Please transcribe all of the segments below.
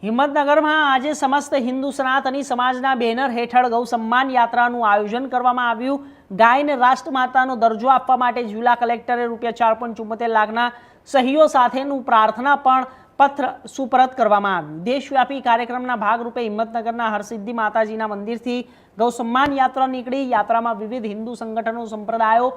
હિંમતનગરમાં આજે સમસ્ત હિન્દુ સનાતની સમાજના બેનર હેઠળ ગૌ સન્માન યાત્રાનું આયોજન કરવામાં આવ્યું। ગાયને રાષ્ટ્રમાતાનો દરજ્જો આપવા માટે જિલ્લા કલેક્ટરે ₹4.74 લાખના સહીઓ સાથેનું પ્રાર્થના પણ પત્ર સુપરત કરવામાં આવ્યું। દેશવ્યાપી કાર્યક્રમના ભાગરૂપે હિંમતનગરના હરસિદ્ધિ માતાજીના મંદિરથી ગૌ સન્માન યાત્રા નીકળી। યાત્રામાં વિવિધ હિન્દુ સંગઠનો, સંપ્રદાયો,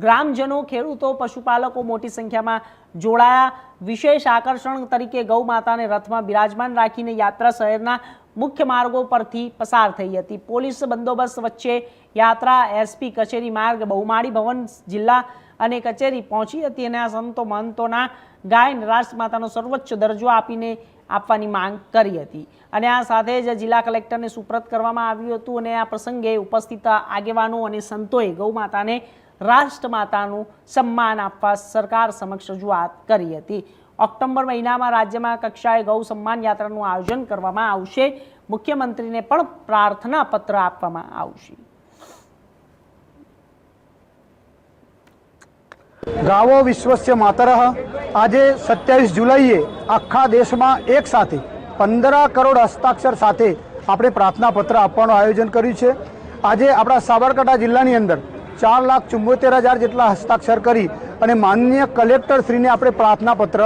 ગ્રામજનો, ખેડૂતો, પશુપાલકો મોટી સંખ્યામાં જોડાયા। વિશેષ આકર્ષણ તરીકે ગૌ માતાને રથમાં બિરાજમાન રાખીને યાત્રા શહેરના મુખ્ય માર્ગો પરથી પસાર થઈ હતી। પોલીસ બંદોબસ્ત વચ્ચે યાત્રા એસપી કચેરી માર્ગ, બહુમાળી ભવન, જિલ્લા અને કચેરી પહોંચી હતી અને આ સંતો મહંતોના ગાયને રાષ્ટ્રમાતાનો સર્વોચ્ચ દરજ્જો આપવાની માંગ કરી હતી અને આ સાથે જ જિલ્લા કલેક્ટરને સુપ્રત કરવામાં આવ્યું હતું અને આ પ્રસંગે ઉપસ્થિત આગેવાનો અને સંતોએ ગૌ માતાને રાષ્ટ્રમાતાનું સન્માન આપવા સરકાર સમક્ષ રજૂઆત કરી હતી। ઓક્ટોબર મહિનામાં રાજ્યમાં કક્ષાએ ગૌ સન્માન યાત્રાનું આયોજન કરવામાં આવશે। મુખ્યમંત્રીને પણ પ્રાર્થના પત્ર આપવામાં આવશે। ગાવો વિશ્વસ્ય માતરઃ આજે 27 જુલાઈએ આખા દેશમાં એક સાથે 15 કરોડ હસ્તાક્ષર સાથે આપણે પ્રાર્થના પત્ર આપવાનું આયોજન કર્યું છે। આજે આપણા સાબરકાંઠા જિલ્લાની અંદર 4,74,000 જેટલા હસ્તાક્ષર કરી અને માનનીય કલેક્ટર શ્રીને આપણે પ્રાર્થના પત્ર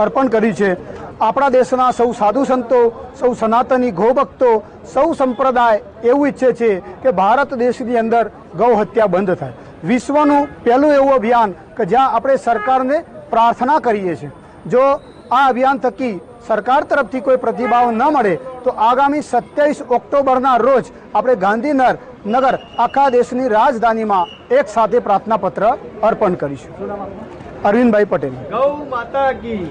અર્પણ કર્યું છે। આપણા દેશના સૌ સાધુ સંતો, સૌ સનાતની ગૌભક્તો, સૌ સંપ્રદાય એવું ઈચ્છે છે કે ભારત દેશની અંદર ગૌ હત્યા બંધ થાય। વિશ્વનું પહેલું એવું અભિયાન કે જ્યાં આપણે સરકારને પ્રાર્થના કરીએ છીએ। જો આ અભિયાન થકી સરકાર તરફથી કોઈ પ્રતિભાવ ન મળે તો આગામી 27 ઓક્ટોબરના રોજ આપણે ગાંધીનગર આખા દેશની રાજધાનીમાં એક સાથે પ્રાર્થના પત્ર અર્પણ કરીશું। અરવિંદભાઈ પટેલ। ગૌ માતા કી